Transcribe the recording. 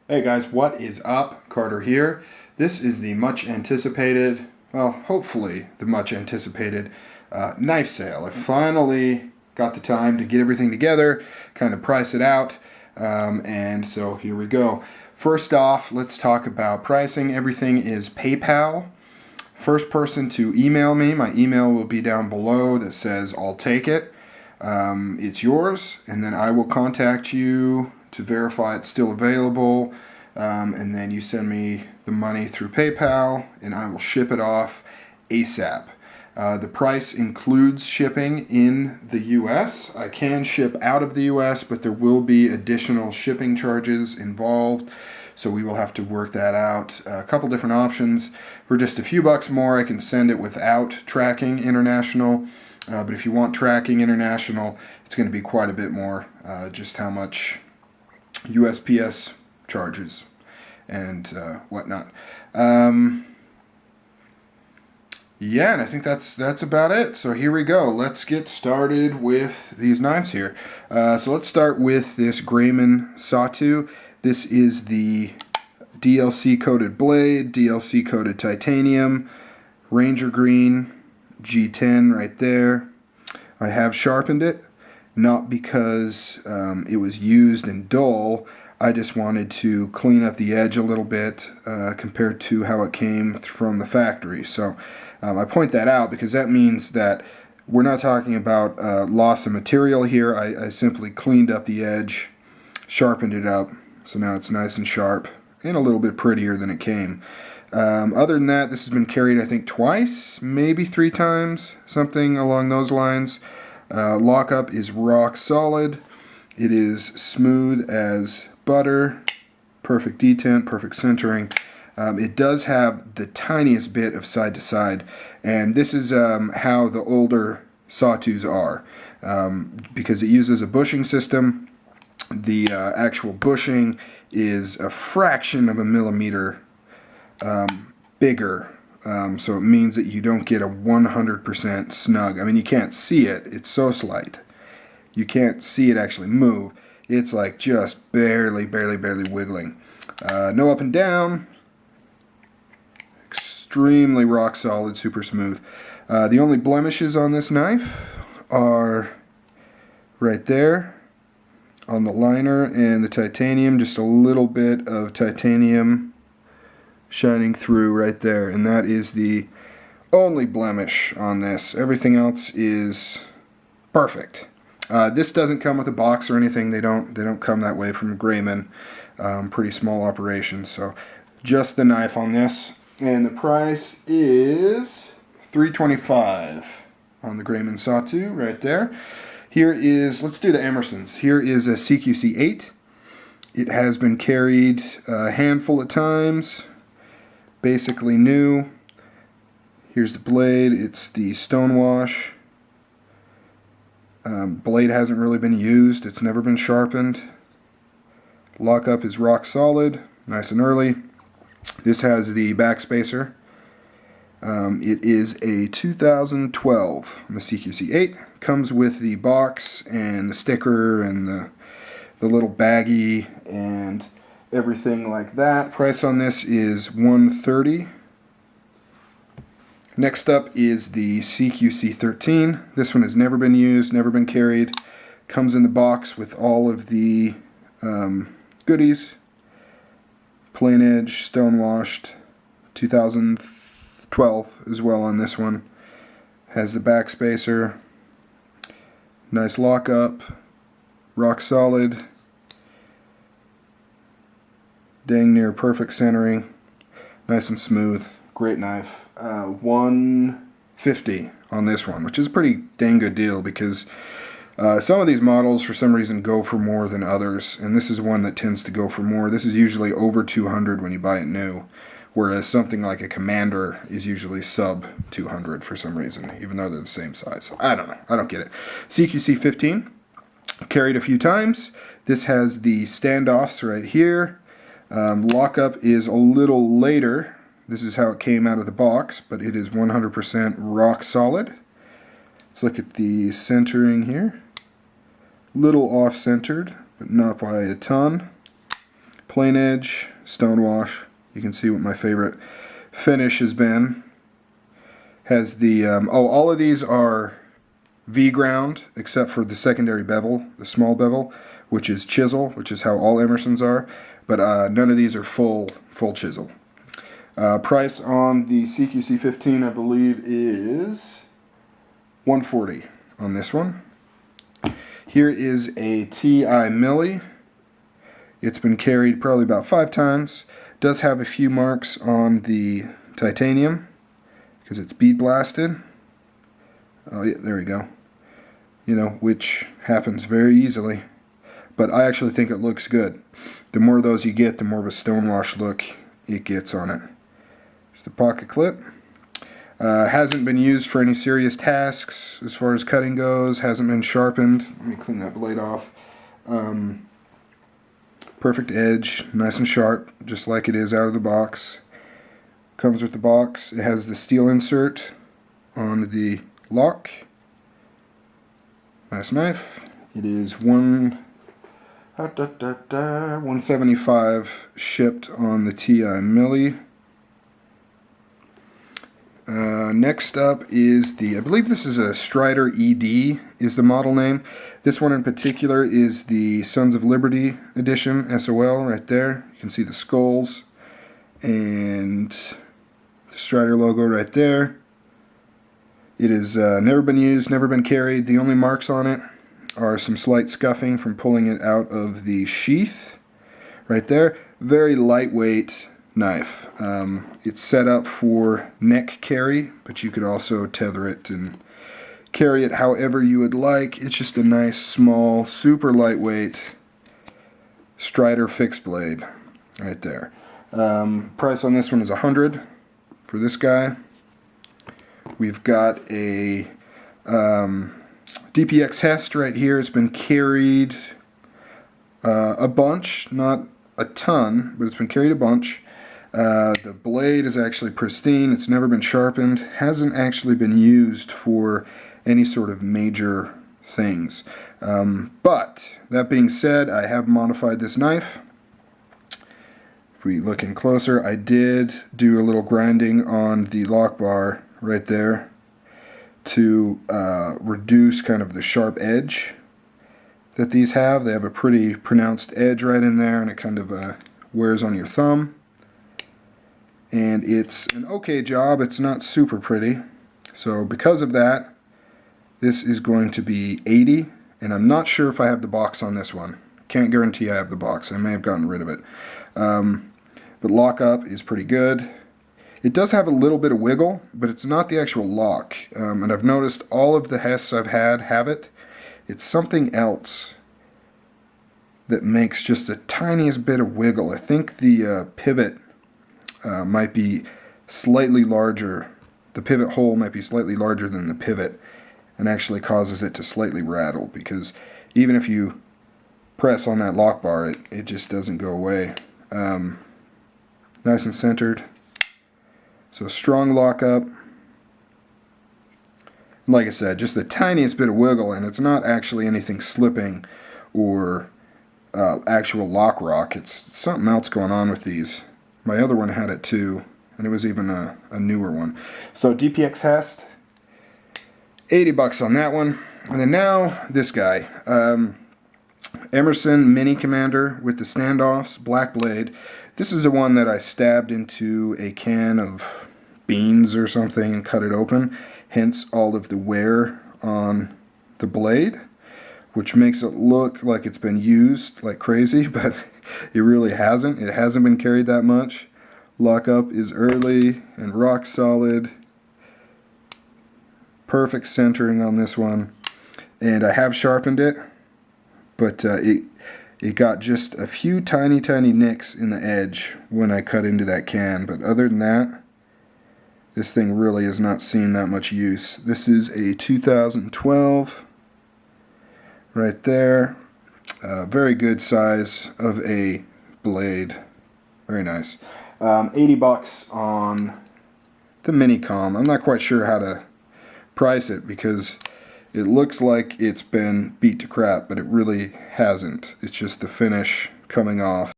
Hey guys, what is up? Carter here. This is the much anticipated, well, hopefully the much anticipated knife sale. I finally got the time to get everything together, kind of price it out, and so here we go. First off, let's talk about pricing. Everything is PayPal. First person to email me, my email will be down below that says I'll take it. It's yours, and then I will contact you to verify it's still available, and then you send me the money through PayPal and I will ship it off ASAP. The price includes shipping in the US. I can ship out of the US, but there will be additional shipping charges involved, so we will have to work that out. A couple different options. For just a few bucks more, I can send it without tracking international. But if you want tracking international, it's going to be quite a bit more, just how much USPS charges and whatnot. Yeah, and I think that's about it. So here we go. Let's get started with these knives here. So let's start with this Grayman Satu. This is the DLC coated blade, DLC coated titanium, Ranger green, G10 right there. I have sharpened it, not because it was used and dull. I just wanted to clean up the edge a little bit compared to how it came from the factory. So I point that out because that means that we're not talking about loss of material here. I simply cleaned up the edge, sharpened it up, so now it's nice and sharp and a little bit prettier than it came. Other than that, this has been carried, I think, twice, maybe 3 times, something along those lines. Lockup is rock solid. It is smooth as butter, perfect detent, perfect centering. It does have the tiniest bit of side to side, and this is how the older Satus are, because it uses a bushing system. The actual bushing is a fraction of a millimeter bigger, so it means that you don't get a 100% snug. I mean, you can't see it, it's so slight. You can't see it actually move. It's like just barely wiggling. No up and down. Extremely rock solid, super smooth. The only blemishes on this knife are right there on the liner and the titanium, just a little bit of titanium shining through right there, and that is the only blemish on this. Everything else is perfect. This doesn't come with a box or anything. They don't come that way from Grayman. Pretty small operation, so just the knife on this, and the price is $325 on the Grayman Satu right there. Here is, let's do the Emersons. Here is a CQC 8. It has been carried a handful of times. Basically new. Here's the blade. It's the stonewash. Blade hasn't really been used. It's never been sharpened. Lockup is rock solid, nice and early. This has the backspacer. It is a 2012 on the CQC 8. Comes with the box and the sticker and the little baggie and everything like that. Price on this is $130. Next up is the CQC 13. This one has never been used, never been carried. Comes in the box with all of the goodies. Plain edge, stonewashed, 2012 as well on this one. Has the backspacer. Nice lockup, rock solid, dang near perfect centering, nice and smooth, great knife. $150 on this one, which is a pretty dang good deal because some of these models for some reason go for more than others, and this is one that tends to go for more. This is usually over $200 when you buy it new, whereas something like a Commander is usually sub $200 for some reason, even though they're the same size. I don't know. I don't get it. CQC 15, carried a few times. This has the standoffs right here. Lockup is a little later. This is how it came out of the box, but it is 100% rock solid. Let's look at the centering here. Little off-centered, but not by a ton. Plain edge, stonewash. You can see what my favorite finish has been. Has the, all of these are V-ground, except for the secondary bevel, the small bevel, which is chisel, which is how all Emersons are, but none of these are full chisel. Price on the CQC15, I believe, is $140 on this one. Here is a TI Millie. It's been carried probably about 5 times. Does have a few marks on the titanium because it's bead blasted. Oh yeah, there we go. You know, which happens very easily. But I actually think it looks good. The more of those you get, the more of a stonewash look it gets on it. There's the pocket clip. Hasn't been used for any serious tasks as far as cutting goes. Hasn't been sharpened. Let me clean that blade off. Perfect edge, nice and sharp, just like it is out of the box. Comes with the box. It has the steel insert on the lock. Nice knife. It is $175 shipped on the TI Millie. Next up is the, I believe this is a Strider ED is the model name. This one in particular is the Sons of Liberty edition, S.O.L, right there. You can see the skulls and the Strider logo right there. It has never been used, never been carried. The only marks on it are some slight scuffing from pulling it out of the sheath right there. Very lightweight knife. It's set up for neck carry, but you could also tether it and carry it however you would like. It's just a nice, small, super lightweight Strider fixed blade right there. Price on this one is $100 for this guy. We've got a DPx H.E.S.T right here. It's been carried a bunch, not a ton, but it's been carried a bunch. The blade is actually pristine. It's never been sharpened. Hasn't actually been used for any sort of major things. But that being said, I have modified this knife. If we look in closer, I did do a little grinding on the lock bar right there to reduce kind of the sharp edge that these have. They have a pretty pronounced edge right in there, and it kind of wears on your thumb. And it's an okay job. It's not super pretty. So because of that, this is going to be $80, and I'm not sure if I have the box on this one. Can't guarantee I have the box. I may have gotten rid of it. But lockup is pretty good. It does have a little bit of wiggle, but it's not the actual lock. And I've noticed all of the H.E.S.T I've had have it. It's something else that makes just the tiniest bit of wiggle. I think the pivot might be slightly larger. The pivot hole might be slightly larger than the pivot, and actually causes it to slightly rattle, because even if you press on that lock bar, it just doesn't go away. Nice and centered. So strong lockup. Like I said, just the tiniest bit of wiggle, and it's not actually anything slipping or actual lock rock. It's something else going on with these. My other one had it too, and it was even a newer one. So DPx H.E.S.T, $80 on that one. And then now this guy, Emerson Mini Commander with the standoffs, black blade. This is the one that I stabbed into a can of beans or something and cut it open, hence all of the wear on the blade, which makes it look like it's been used like crazy, but it really hasn't. It hasn't been carried that much. Lockup is early and rock solid. Perfect centering on this one. And I have sharpened it, but it got just a few tiny nicks in the edge when I cut into that can. But other than that, this thing really has not seen that much use. This is a 2012 right there. Very good size of a blade. Very nice. $80 on the Minicom. I'm not quite sure how to price it because it looks like it's been beat to crap, but it really hasn't. It's just the finish coming off.